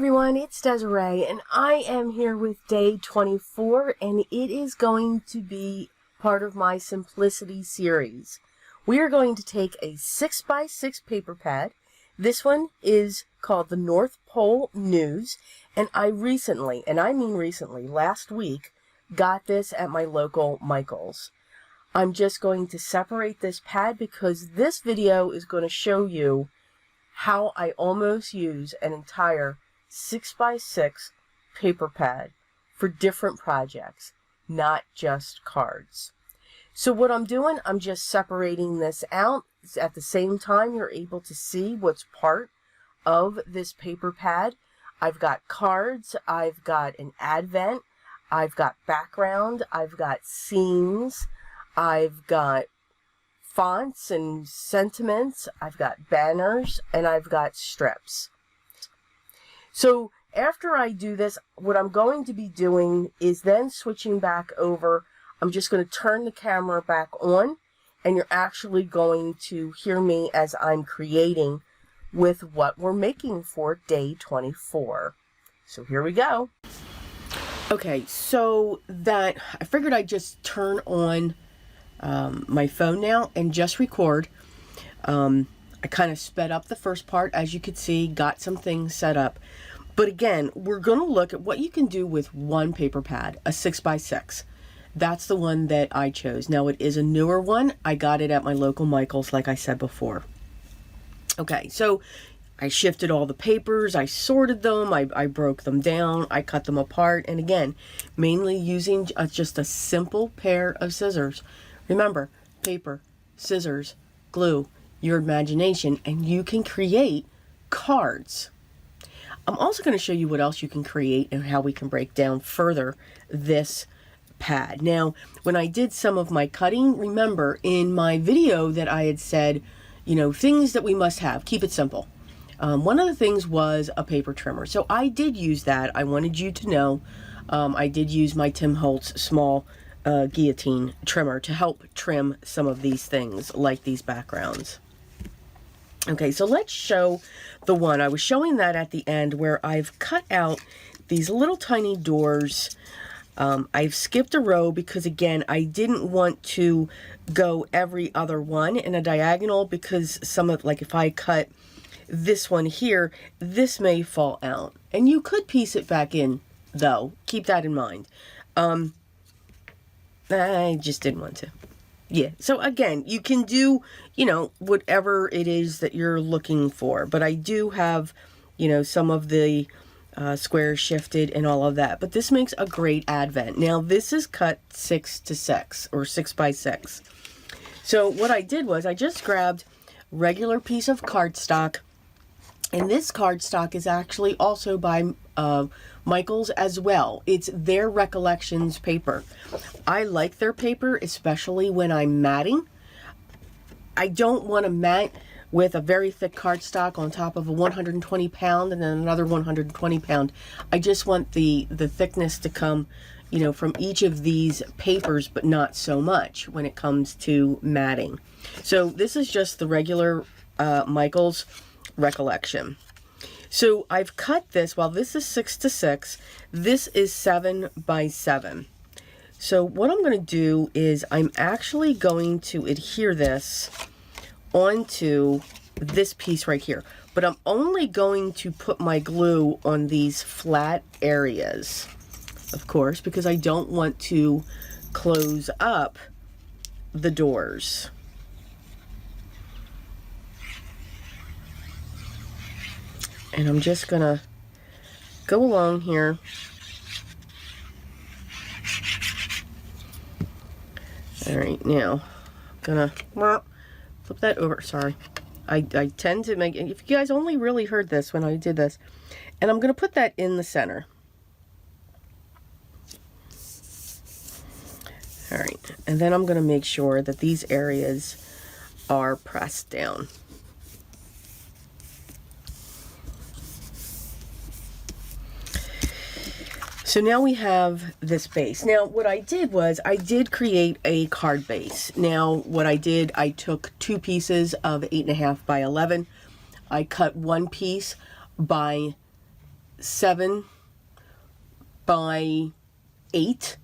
everyone, it's Desiree, and I am here with day 24, and it is going to be part of my Simplicity series. We are going to take a 6x6 paper pad. This one is called the North Pole News, and I recently, and I mean recently, last week, got this at my local Michael's. I'm just going to separate this pad because this video is going to show you how I almost use an entire 6x6 paper pad for different projects, not just cards. So what I'm doing, I'm just separating this out. At the same time, you're able to see what's part of this paper pad. I've got cards, I've got an advent, I've got background, I've got scenes, I've got fonts and sentiments, I've got banners, and I've got strips. So after I do this, what I'm going to be doing is then switching back over. I'm just going to turn the camera back on, and you're actually going to hear me as I'm creating with what we're making for day 24. So here we go. Okay, so that I figured I'd just turn on my phone now and just record. I kind of sped up the first part, as you could see, got some things set up. But again, we're going to look at what you can do with one paper pad, a 6x6. That's the one that I chose. Now, it is a newer one. I got it at my local Michael's, like I said before. Okay, so I shifted all the papers, I sorted them, I broke them down, I cut them apart, and again, mainly using just a simple pair of scissors. Remember, paper, scissors, glue, your imagination, and you can create cards. I'm also going to show you what else you can create and how we can break down further this pad. Now, when I did some of my cutting, remember in my video that I had said, you know, things that we must have, keep it simple. One of the things was a paper trimmer. So I did use that. I wanted you to know I did use my Tim Holtz small guillotine trimmer to help trim some of these things, like these backgrounds. Okay, so let's show the one. I was showing that at the end where I've cut out these little tiny doors. I've skipped a row because, again, I didn't want to go every other one in a diagonal because some of, like if I cut this one here, this may fall out. And you could piece it back in, though. Keep that in mind. I just didn't want to. Yeah, so again, you can do, you know, whatever it is that you're looking for. But I do have, you know, some of the squares shifted and all of that. But this makes a great advent. Now, this is cut 6x6 or 6x6. So what I did was I just grabbed regular piece of cardstock. And this cardstock is actually also by Michael's as well. It's their Recollections paper. I like their paper, especially when I'm matting. I don't want to mat with a very thick cardstock on top of a 120 pound and then another 120 pound. I just want the thickness to come, you know, from each of these papers, but not so much when it comes to matting. So this is just the regular Michael's Recollection. So I've cut this, while this is 6x6, this is 7x7. So what I'm going to do is I'm actually going to adhere this onto this piece right here. But I'm only going to put my glue on these flat areas, of course, because I don't want to close up the doors. And I'm just going to go along here. All right, now I'm going to flip that over. Sorry. I tend to make, if you guys only really heard this when I did this, and I'm going to put that in the center. All right, and then I'm going to make sure that these areas are pressed down. So now we have this base. Now what I did was I did create a card base. Now what I did, I took two pieces of 8.5 by 11. I cut one piece by 7 by 8.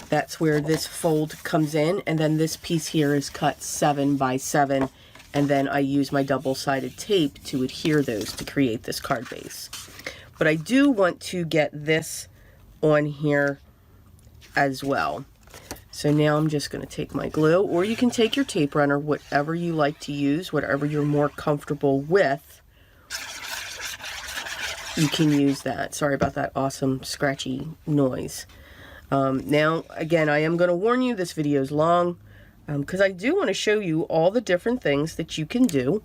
That's where this fold comes in, and then this piece here is cut 7 by 7, and then I use my double-sided tape to adhere those to create this card base. But I do want to get this on here as well. So now I'm just going to take my glue, or you can take your tape runner, whatever you like to use, whatever you're more comfortable with. You can use that. Sorry about that awesome scratchy noise. Now, again, I am going to warn you, this video is long, because I do want to show you all the different things that you can do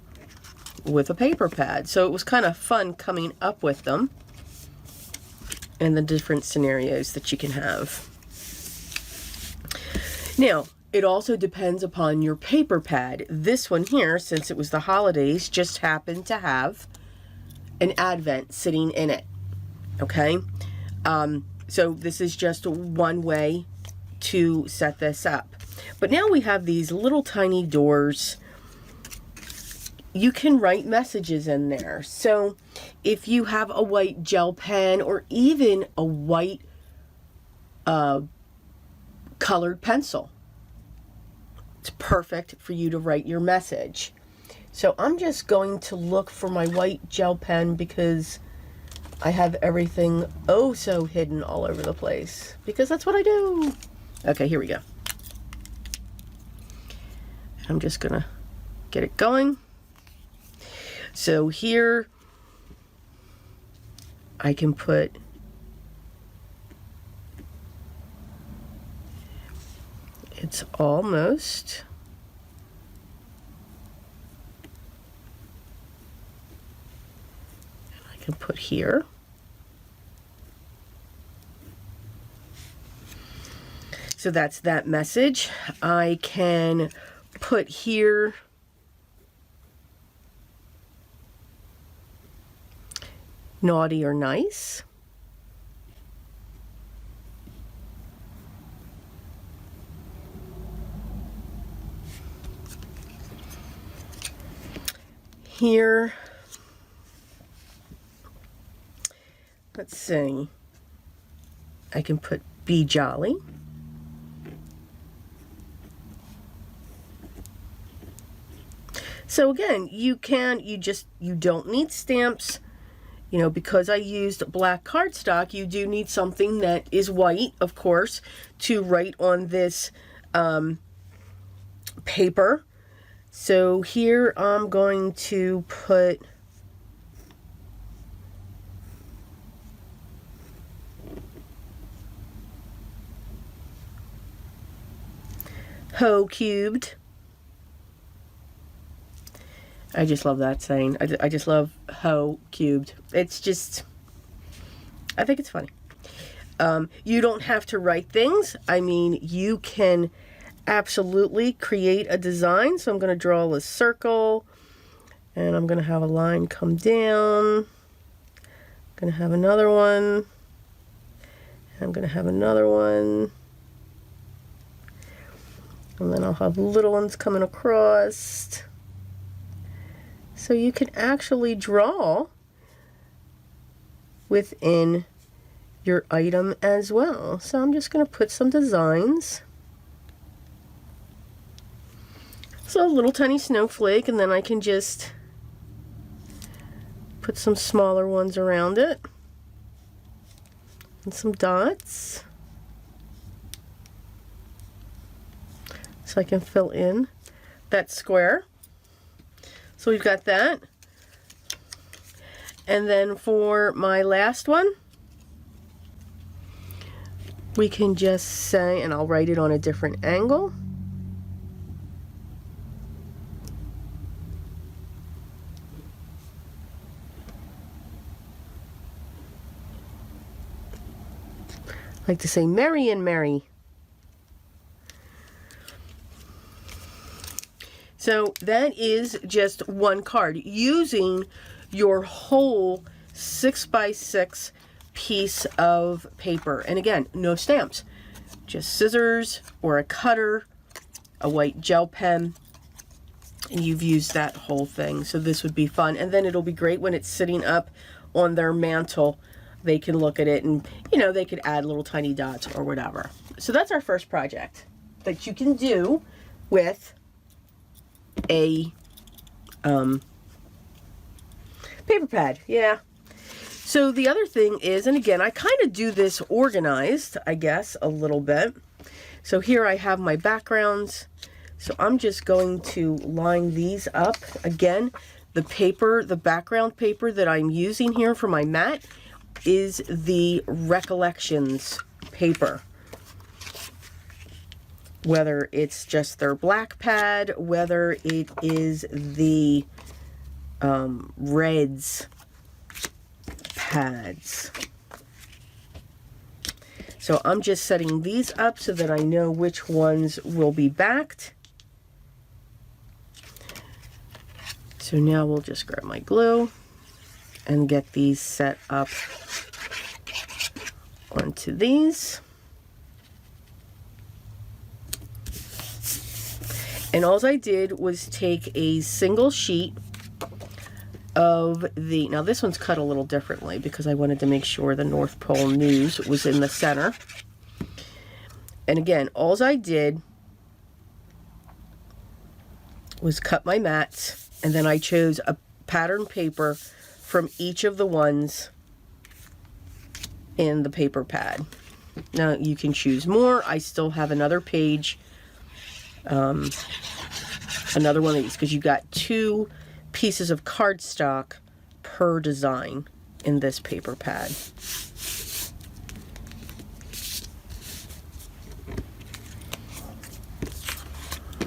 with a paper pad. So it was kind of fun coming up with them and the different scenarios that you can have. Now, it also depends upon your paper pad. This one here, since it was the holidays, just happened to have an advent sitting in it. Okay? So this is just one way to set this up. But now we have these little tiny doors. You can write messages in there. So if you have a white gel pen or even a white colored pencil, it's perfect for you to write your message. So I'm just going to look for my white gel pen because I have everything oh so hidden all over the place, because that's what I do. Okay, here we go. I'm just gonna get it going. So here I can put it's almost can put here. So that's that message. I can put here naughty or nice. Here, let's see, I can put be jolly. So again, you don't need stamps, you know, because I used black cardstock. You do need something that is white, of course, to write on this paper. So here I'm going to put Ho cubed. I just love that saying. I just love Ho cubed. It's just, I think it's funny. You don't have to write things. I mean, you can absolutely create a design. So I'm going to draw a circle, and I'm going to have a line come down. I'm going to have another one. I'm going to have another one. And then I'll have little ones coming across. So you can actually draw within your item as well. So I'm just going to put some designs. So a little tiny snowflake, and then I can just put some smaller ones around it. And some dots. So I can fill in that square. So we've got that. And then for my last one, we can just say, and I'll write it on a different angle. I like to say merry and merry. So that is just one card using your whole 6x6 piece of paper. And again, no stamps, just scissors or a cutter, a white gel pen, and you've used that whole thing. So this would be fun. And then it'll be great when it's sitting up on their mantle, they can look at it and, you know, they could add little tiny dots or whatever. So that's our first project that you can do with a paper pad. Yeah. So the other thing is, and again, I kind of do this organized, I guess, a little bit. So here I have my backgrounds. So I'm just going to line these up. Again, the paper, the background paper that I'm using here for my mat is the Recollections paper. Whether it's just their black pad, whether it is the Reds pads. So I'm just setting these up so that I know which ones will be backed. So now we'll just grab my glue and get these set up onto these. And all I did was take a single sheet of the, now this one's cut a little differently because I wanted to make sure the North Pole News was in the center. And again, all I did was cut my mats, and then I chose a pattern paper from each of the ones in the paper pad. Now you can choose more. I still have another page, another one of these, because you got 2 pieces of cardstock per design in this paper pad.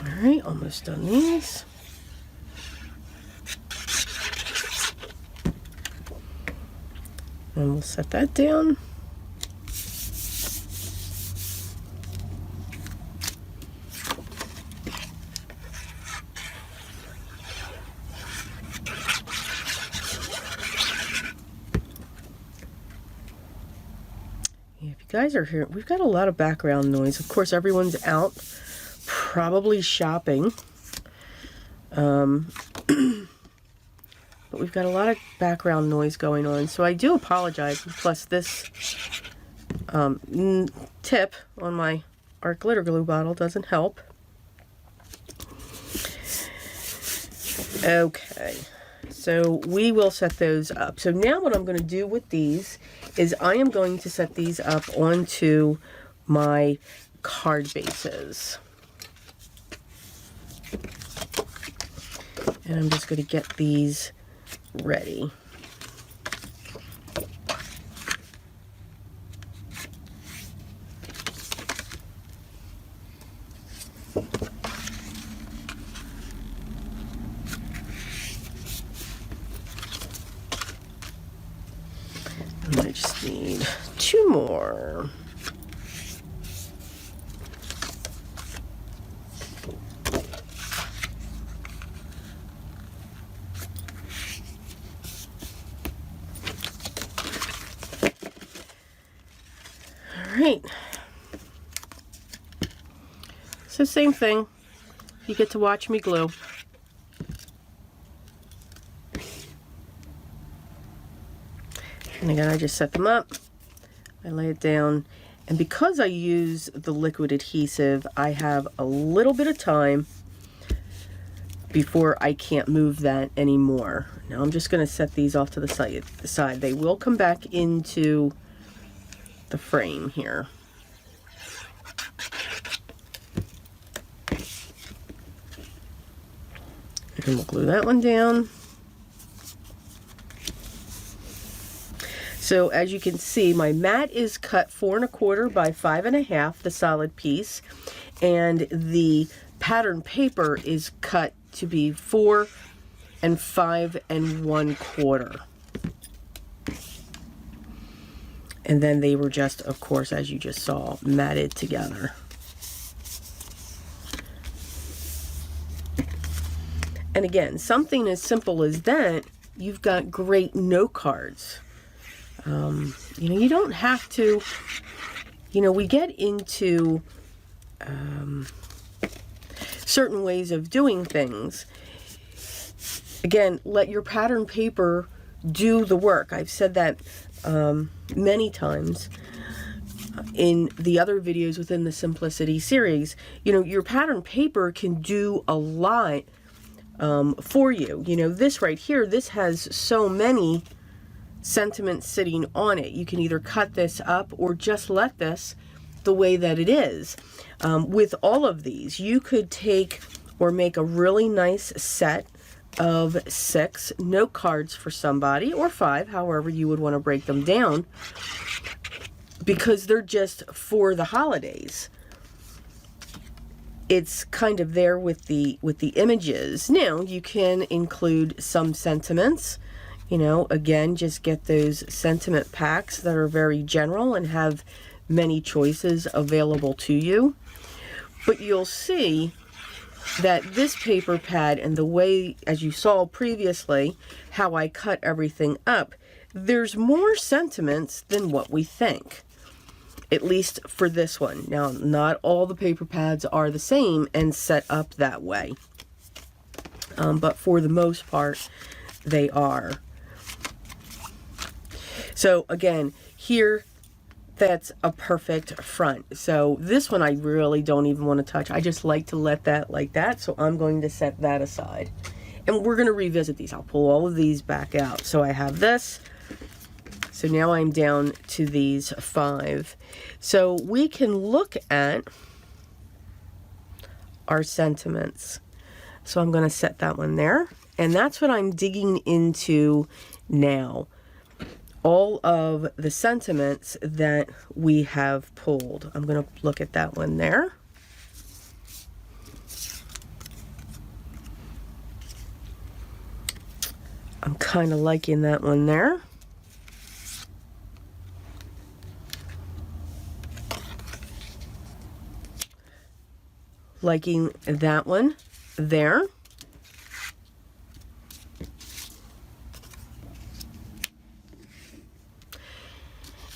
All right, almost done these. And we'll set that down. If you guys are here, we've got a lot of background noise. Of course, everyone's out, probably shopping. But we've got a lot of background noise going on, so I do apologize. Plus this tip on my art glitter glue bottle doesn't help. Okay, so we will set those up. So now what I'm going to do with these is I am going to set these up onto my card bases. And I'm just going to get these ready. And I just need 2 more. Right. So same thing. You get to watch me glue. And again, I just set them up. I lay it down. And because I use the liquid adhesive, I have a little bit of time before I can't move that anymore. Now I'm just going to set these off to the side. They will come back into the frame here. And we'll glue that one down. So as you can see, my mat is cut 4 1/4 by 5 1/2, the solid piece, and the pattern paper is cut to be 4 and 5 1/4. And then they were just, of course, as you just saw, matted together. And again, something as simple as that, you've got great note cards. You know, you don't have to, you know, we get into certain ways of doing things. Again, let your pattern paper do the work. I've said that many times in the other videos within the Simplicity series. You know, your pattern paper can do a lot for you. You know, this right here, this has so many sentiments sitting on it. You can either cut this up or just let this the way that it is. With all of these, you could take or make a really nice set of 6 note cards for somebody, or 5, however you would want to break them down, because they're just for the holidays. It's kind of there with the images. Now you can include some sentiments. You know, again, just get those sentiment packs that are very general and have many choices available to you. But you'll see that this paper pad, and the way, as you saw previously, how I cut everything up, there's more sentiments than what we think. At least for this one. Now, not all the paper pads are the same and set up that way. But for the most part, they are. So again, here, that's a perfect front. So this one I really don't even want to touch. I just like to let that like that. So I'm going to set that aside. And we're going to revisit these. I'll pull all of these back out. So I have this. So now I'm down to these 5. So we can look at our sentiments. So I'm going to set that one there. And that's what I'm digging into now. All of the sentiments that we have pulled. I'm going to look at that one there. I'm kind of liking that one there. Liking that one there.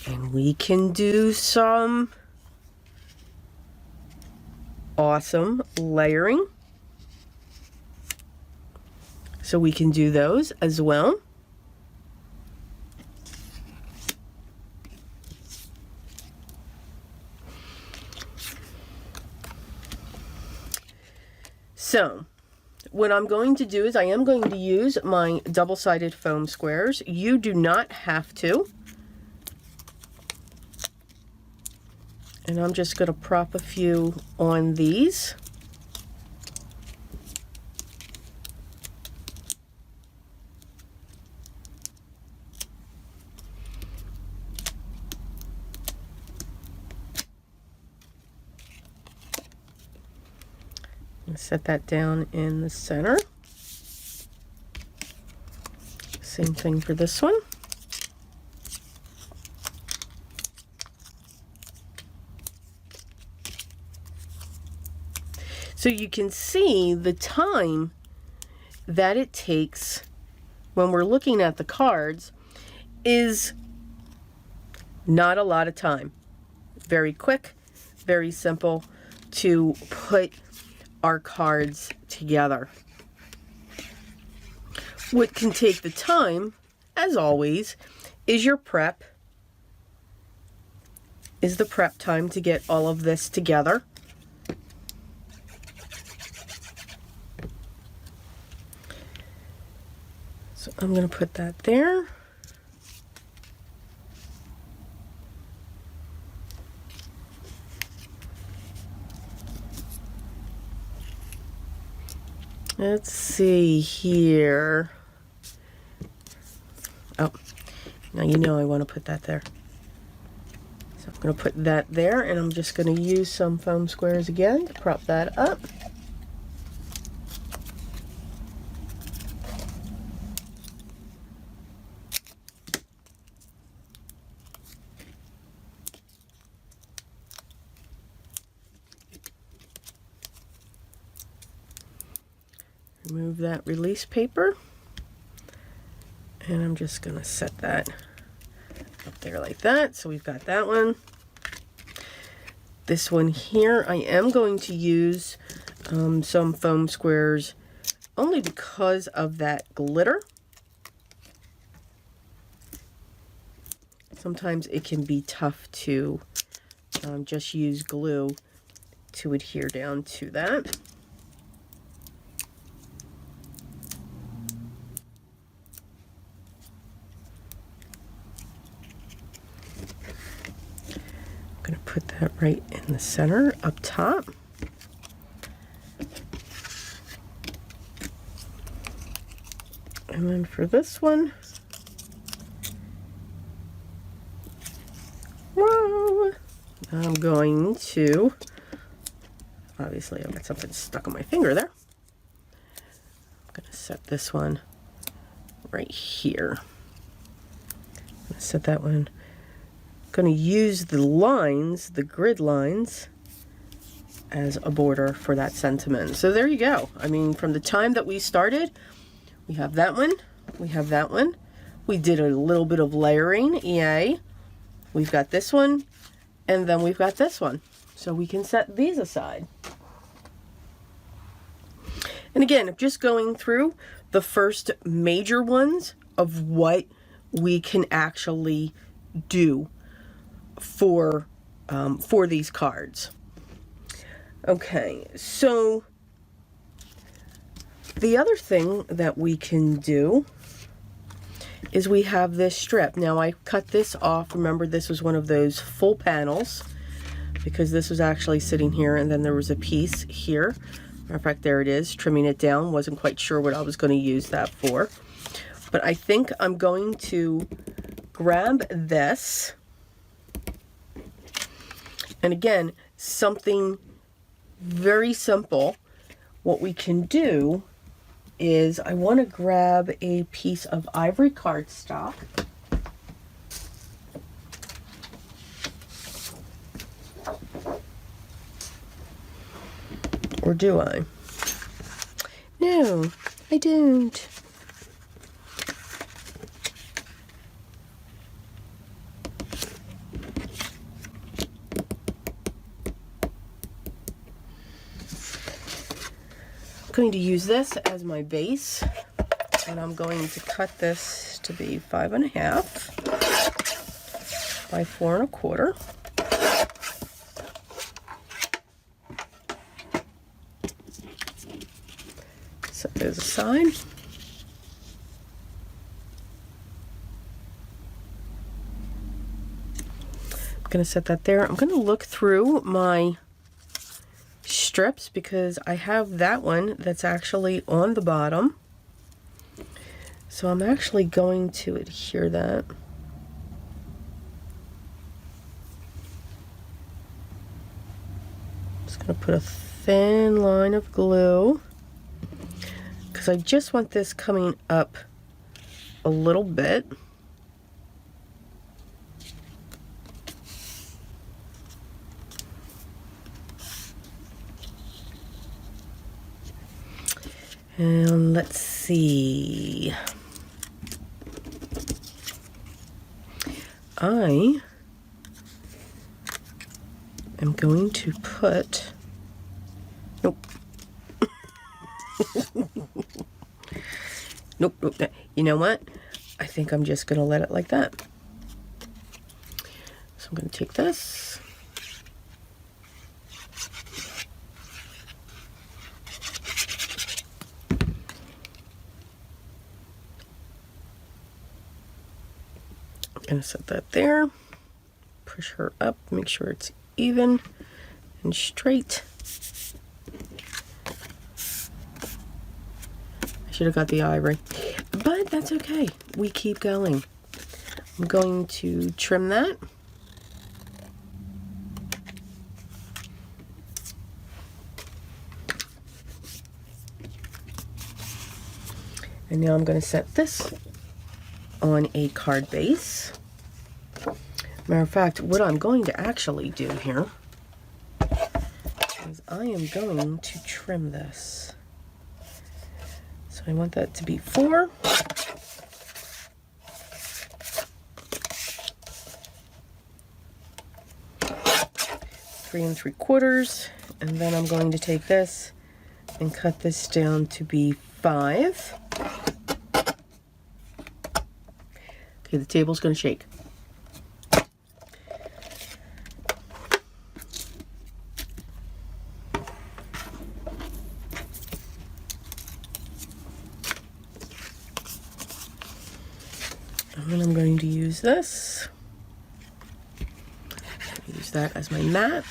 And we can do some awesome layering. So we can do those as well. So what I'm going to do is I am going to use my double-sided foam squares. You do not have to. And I'm just going to prop a few on these. Set that down in the center. Same thing for this one. So you can see the time that it takes when we're looking at the cards is not a lot of time. Very quick, very simple to put our cards together. What can take the time, as always, is your prep. Is the prep time to get all of this together. So I'm going to put that there. Let's see here. Oh, now you know I want to put that there. So I'm going to put that there, and I'm just going to use some foam squares again to prop that up. Remove that release paper, and I'm just going to set that up there like that. So we've got that one. This one here, I am going to use some foam squares only because of that glitter. Sometimes it can be tough to just use glue to adhere down to that. I'm going to put that right in the center up top. And then for this one, I'm going to, obviously I've got something stuck on my finger there. I'm going to set this one right here. I'm going to set that one. I'm going to use the lines, the grid lines, as a border for that sentiment. So there you go. I mean, from the time that we started, we have that one, we have that one. We did a little bit of layering, yay. We've got this one, and then we've got this one. So we can set these aside. And again, I'm just going through the first major ones of what we can actually do for these cards. Okay, so the other thing that we can do is we have this strip. Now I cut this off. Remember, this was one of those full panels because this was actually sitting here, and then there was a piece here. Matter of fact, there it is, trimming it down. Wasn't quite sure what I was going to use that for. But I think I'm going to grab this. And again, something very simple. What we can do is I want to grab a piece of ivory cardstock. Or do I? No, I don't. I'm going to use this as my base, and I'm going to cut this to be 5.5 by 4 1/4. Set those aside. I'm going to set that there. I'm going to look through my strips because I have that one that's actually on the bottom. So I'm actually going to adhere that. Just going to put a thin line of glue because I just want this coming up a little bit. And let's see. I am going to put, nope. Nope, nope. You know what? I think I'm just going to let it like that. So I'm going to take this. Gonna set that there, push her up, make sure it's even and straight. I should have got the eye right, but that's okay. We keep going. I'm going to trim that. And now I'm going to set this on a card base. Matter of fact, what I'm going to actually do here is I am going to trim this. So I want that to be 4. Three and 3/4, and then I'm going to take this and cut this down to be 5. Okay, the table's going to shake. going to use this. Use that as my mat.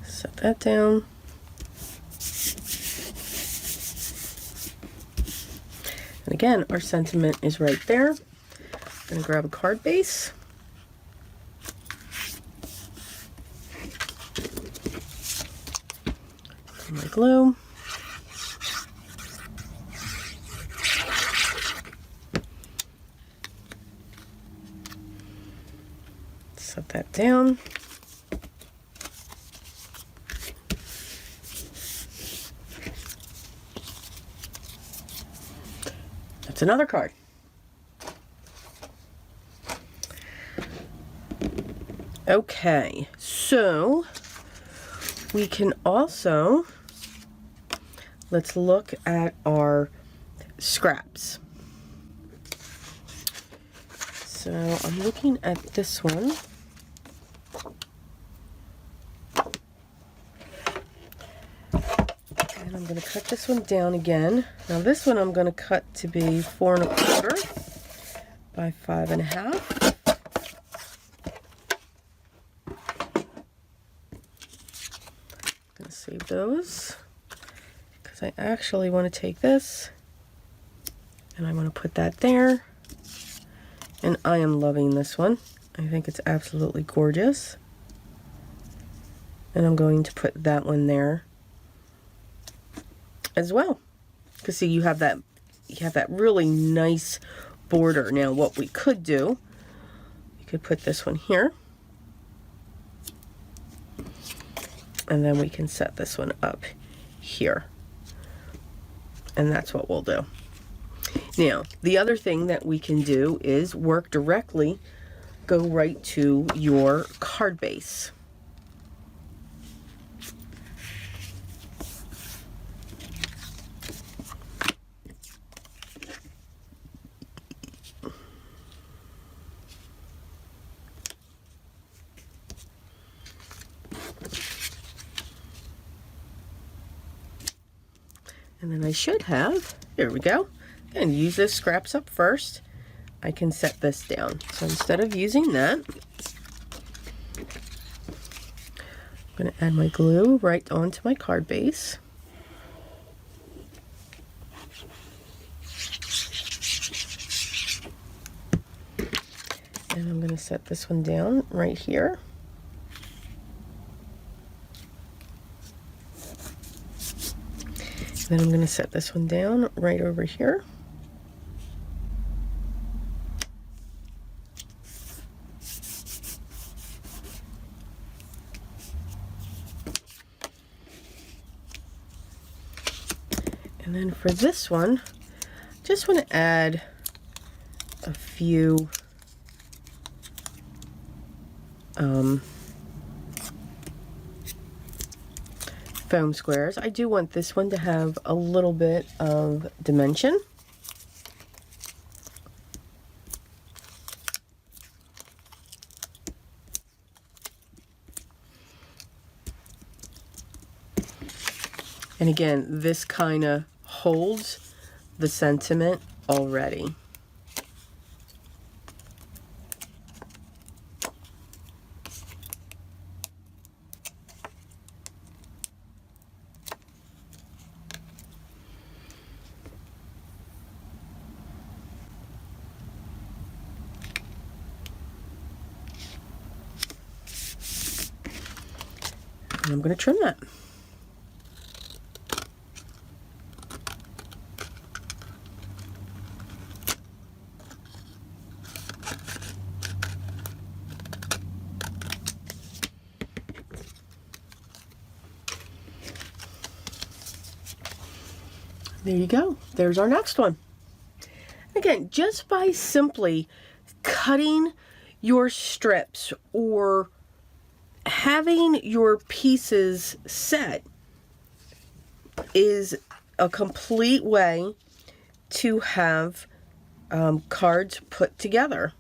Set that down. And again, our sentiment is right there. I'm going to grab a card base. My glue. Set that down. That's another card. Okay, so we can also, let's look at our scraps. So I'm looking at this one. And I'm going to cut this one down again. Now this one I'm going to cut to be 4 1/4 by 5 1/2. I'm going to save those because I actually want to take this and I want to put that there. And I am loving this one. I think it's absolutely gorgeous. And I'm going to put that one there as well. Because see, you have that really nice border. Now what we could do, we could put this one here. And then we can set this one up here. And that's what we'll do. Now, the other thing that we can do is work directly, go right to your card base. And then I should have, here we go. And use this scraps up first. I can set this down. So instead of using that, I'm going to add my glue right onto my card base. And I'm going to set this one down right here. Then I'm going to set this one down right over here. And then for this one, just want to add a few foam squares. I do want this one to have a little bit of dimension. And again, this kind of holds the sentiment already. And I'm going to trim that. There you go. There's our next one. Again, just by simply cutting your strips or having your pieces set is a complete way to have cards put together.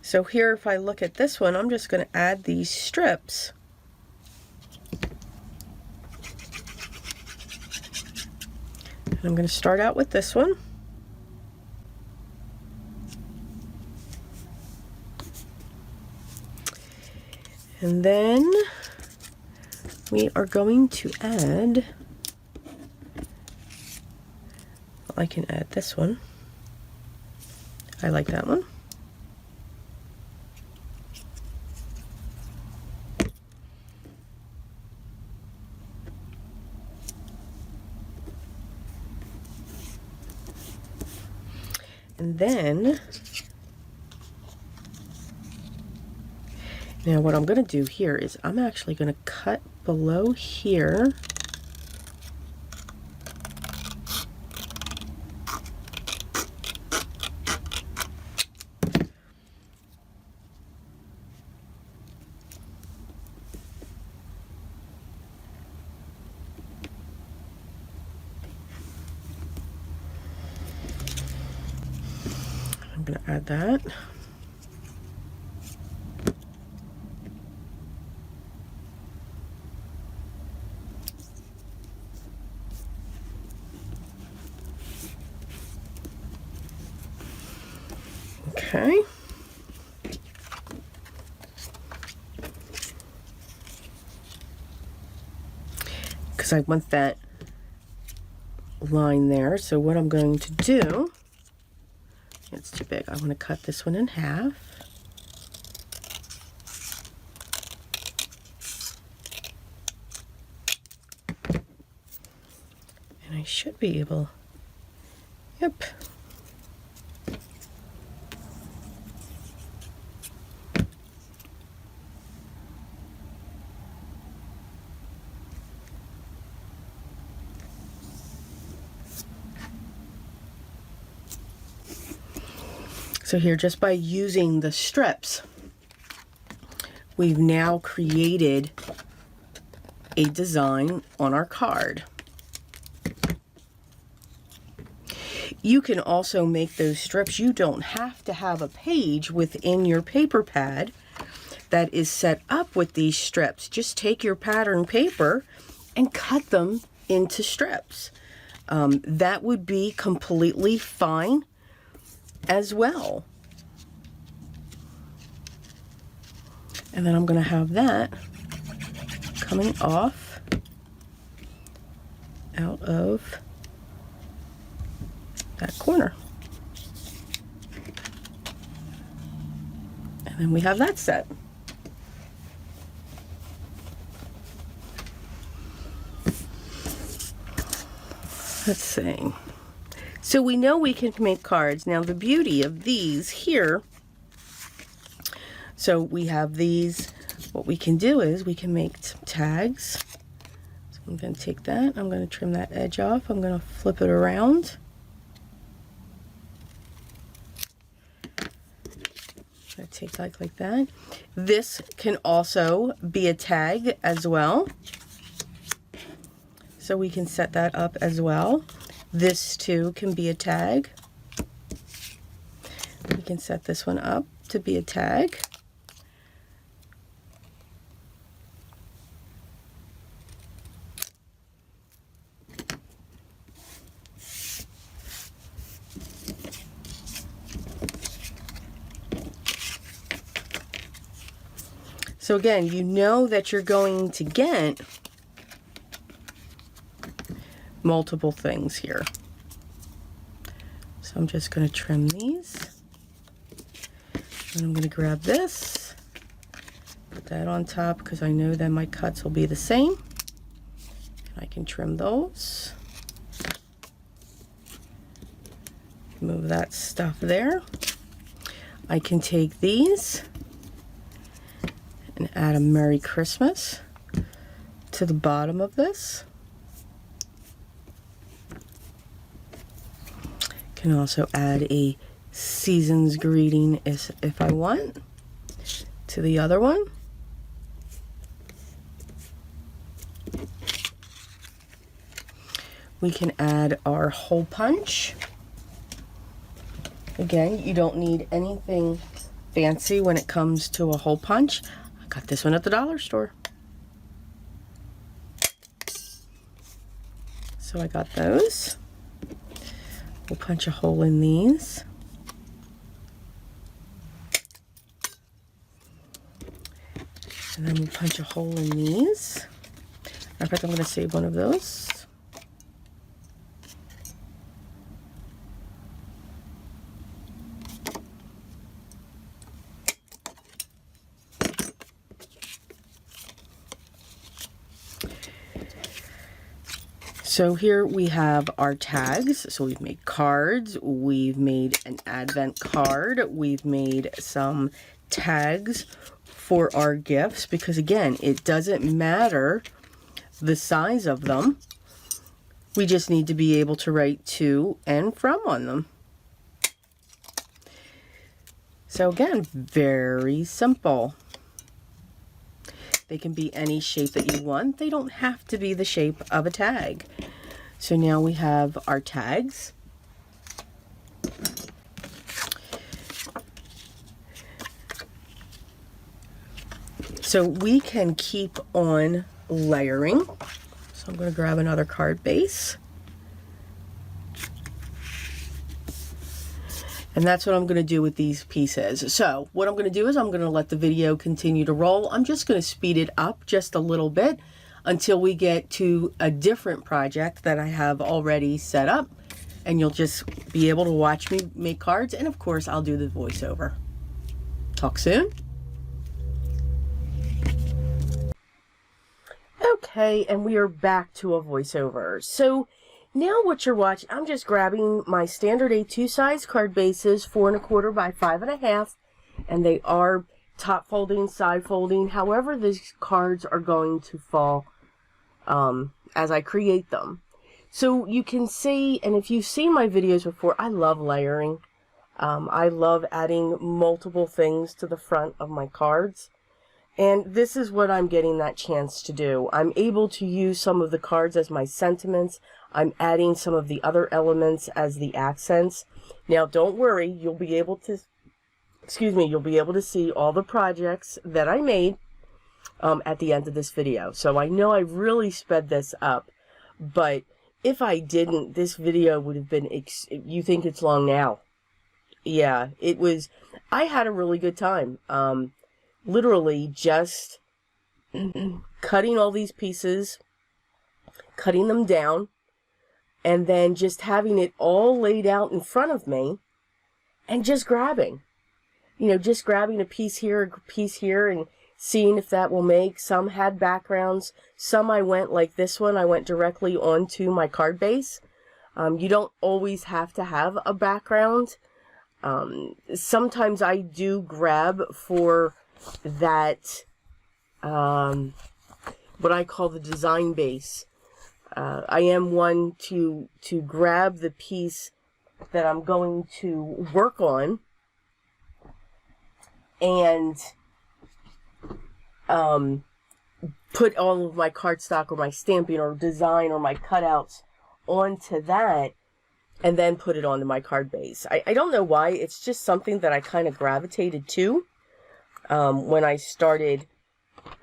So here, if I look at this one, I'm just going to add these strips. And I'm going to start out with this one. And then we are going to add, I can add this one. I like that one. And then, now what I'm going to do here is I'm actually going to cut below here. I'm going to add that. Okay. Because I want that line there. So what I'm going to do, it's too big. I'm going to cut this one in half. And I should be able, yep. So here, just by using the strips, we've now created a design on our card. You can also make those strips. You don't have to have a page within your paper pad that is set up with these strips. Just take your pattern paper and cut them into strips. That would be completely fine as well. And then I'm going to have that coming off out of that corner. And then we have that set. Let's see. So we know we can make cards. Now the beauty of these here, so we have these, what we can do is we can make some tags. So I'm going to take that, I'm going to trim that edge off, I'm going to flip it around. I take like that. This can also be a tag as well. So we can set that up as well. This too can be a tag. We can set this one up to be a tag. So again, you know that you're going to get multiple things here. So I'm just going to trim these. And I'm going to grab this, put that on top because I know that my cuts will be the same. I can trim those. Move that stuff there. I can take these and add a Merry Christmas to the bottom of this. Can also add a season's greeting if I want to the other one. We can add our hole punch. Again, you don't need anything fancy when it comes to a hole punch. I got this one at the dollar store. So I got those. We'll punch a hole in these. And then we'll punch a hole in these. In fact, I'm going to save one of those. So here we have our tags. So we've made cards, we've made an advent card, we've made some tags for our gifts, because again, it doesn't matter the size of them. We just need to be able to write to and from on them. So again, very simple. They can be any shape that you want. They don't have to be the shape of a tag. So now we have our tags. So we can keep on layering. So I'm going to grab another card base. And that's what I'm going to do with these pieces. So what I'm going to do is I'm going to let the video continue to roll. I'm just going to speed it up just a little bit until we get to a different project that I have already set up. And you'll just be able to watch me make cards. And of course, I'll do the voiceover. Talk soon. Okay, and we are back to a voiceover. So now what you're watching, I'm just grabbing my standard A2 size card bases, 4 1/4 by 5 1/2, and they are top folding, side folding, however these cards are going to fall as I create them. So you can see, and if you've seen my videos before, I love layering. I love adding multiple things to the front of my cards. And this is what I'm getting that chance to do. I'm able to use some of the cards as my sentiments. I'm adding some of the other elements as the accents. Now, don't worry, you'll be able to, you'll be able to see all the projects that I made at the end of this video. So I know I really sped this up, but if I didn't, this video would have been, you think it's long now. Yeah, it was, I had a really good time. Literally just cutting all these pieces, cutting them down, and then just having it all laid out in front of me and just grabbing. You know, just grabbing a piece here, and seeing if that will make. Some had backgrounds. Some I went, like this one, I went directly onto my card base. You don't always have to have a background. Sometimes I do grab for that, what I call the design base. I am one to grab the piece that I'm going to work on and put all of my cardstock or my stamping or design or my cutouts onto that and then put it onto my card base. I don't know why, it's just something that I kind of gravitated to when I started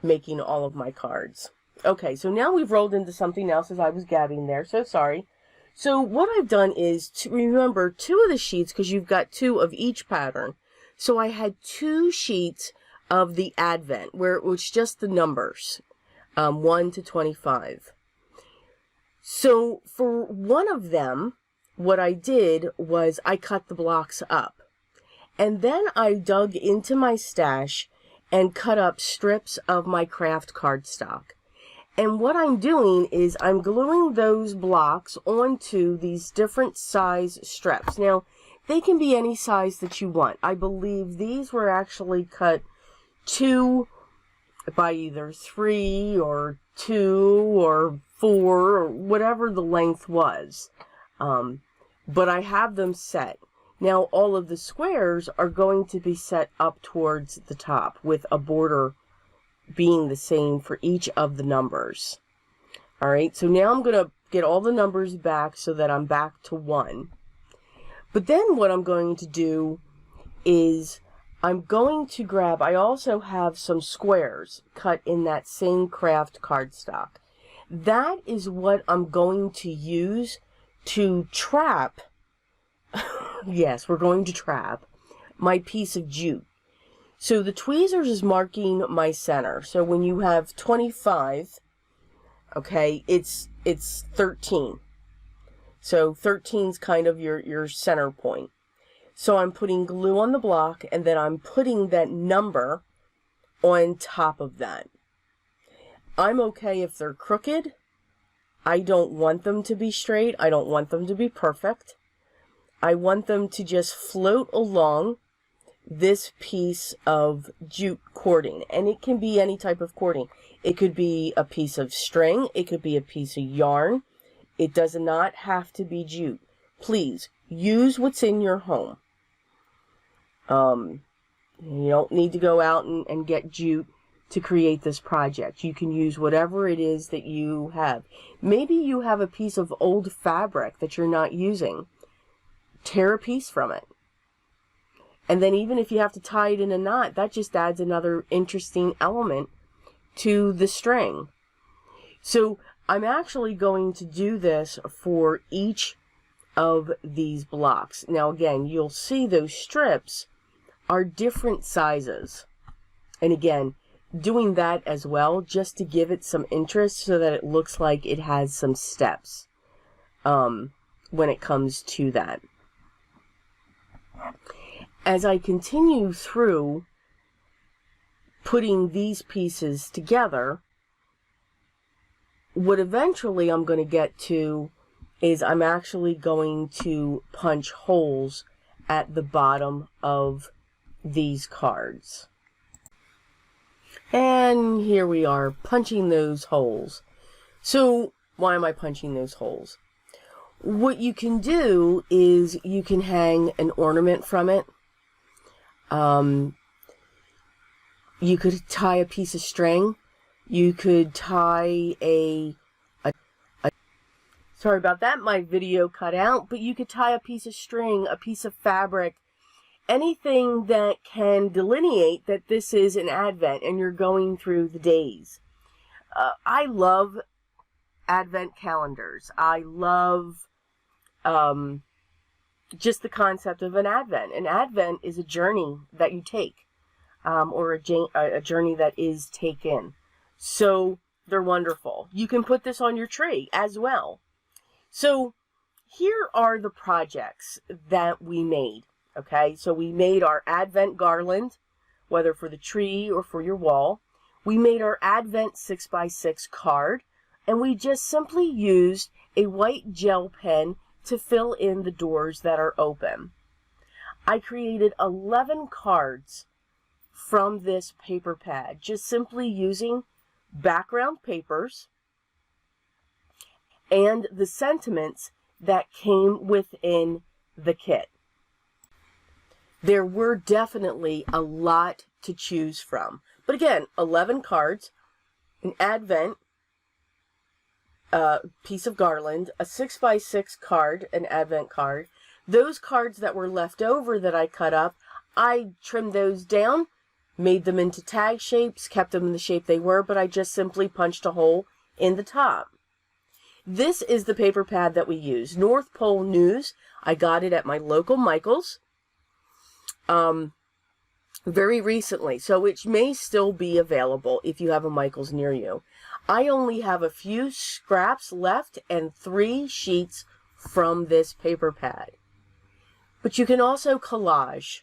making all of my cards. Okay, so now we've rolled into something else as I was gabbing there, so sorry. So what I've done is to remember 2 of the sheets, because you've got 2 of each pattern. So I had 2 sheets of the Advent, where it was just the numbers, 1 to 25. So for one of them, what I did was I cut the blocks up. And then I dug into my stash and cut up strips of my craft cardstock. And what I'm doing is I'm gluing those blocks onto these different size strips. Now, they can be any size that you want. I believe these were actually cut 2 by either 3 or 2 or 4 or whatever the length was. But I have them set. Now, all of the squares are going to be set up towards the top with a border being the same for each of the numbers. All right, so now I'm going to get all the numbers back so that I'm back to 1. But then what I'm going to do is I'm going to grab, I also have some squares cut in that same craft cardstock. That is what I'm going to use to trap yes, we're going to trap my piece of jute. So the tweezers is marking my center. So when you have 25, okay, it's 13. So 13 is kind of your center point. So I'm putting glue on the block, and then I'm putting that number on top of that. I'm okay if they're crooked. I don't want them to be straight. I don't want them to be perfect. I want them to just float along this piece of jute cording, and it can be any type of cording. It could be a piece of string, it could be a piece of yarn. It does not have to be jute. Please use what's in your home. You don't need to go out and get jute to create this project. You can use whatever it is that you have. Maybe you have a piece of old fabric that you're not using. Tear a piece from it. And then even if you have to tie it in a knot, that just adds another interesting element to the string. So I'm actually going to do this for each of these blocks. Now again, you'll see those strips are different sizes. And again, doing that as well just to give it some interest so that it looks like it has some steps when it comes to that. As I continue through putting these pieces together, what eventually I'm going to get to is I'm actually going to punch holes at the bottom of these cards. And here we are punching those holes. So why am I punching those holes? What you can do is you can hang an ornament from it. You could tie a piece of string. You could tie sorry about that, my video cut out, but you could tie a piece of string, a piece of fabric, anything that can delineate that this is an Advent and you're going through the days. I love Advent calendars. I love just the concept of an Advent. An Advent is a journey that you take, or a journey that is taken. So they're wonderful. You can put this on your tree as well. So here are the projects that we made. Okay, so we made our Advent garland, whether for the tree or for your wall. We made our Advent 6x6 card, and we just simply used a white gel pen to fill in the doors that are open. I created 11 cards from this paper pad, just simply using background papers and the sentiments that came within the kit. There were definitely a lot to choose from. But again, 11 cards, an Advent piece of garland, a 6x6 card, an Advent card. Those cards that were left over that I cut up, I trimmed those down, made them into tag shapes, kept them in the shape they were, but I just simply punched a hole in the top. This is the paper pad that we use. North Pole News. I got it at my local Michael's very recently, so it may still be available if you have a Michael's near you. I only have a few scraps left and 3 sheets from this paper pad. But you can also collage.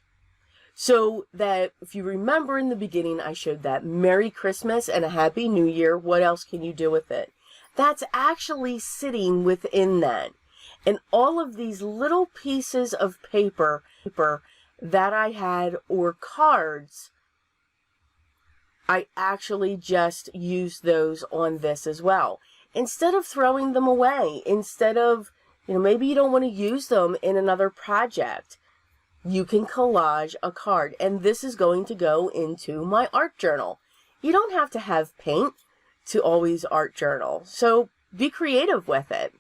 So that, if you remember in the beginning, I showed that Merry Christmas and a Happy New Year. What else can you do with it? That's actually sitting within that. And all of these little pieces of paper that I had, or cards, I actually just used those on this as well. Instead of throwing them away, instead of, maybe you don't want to use them in another project, you can collage a card. And this is going to go into my art journal. You don't have to have paint to always art journal. So be creative with it.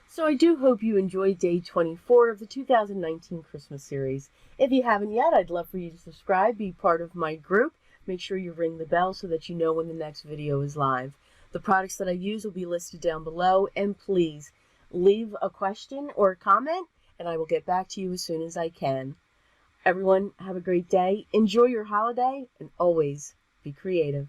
So I do hope you enjoyed day 24 of the 2019 Christmas series. If you haven't yet, I'd love for you to subscribe, be part of my group. Make sure you ring the bell so that you know when the next video is live. The products that I use will be listed down below, and please leave a question or a comment, and I will get back to you as soon as I can. Everyone, have a great day. Enjoy your holiday, and always be creative.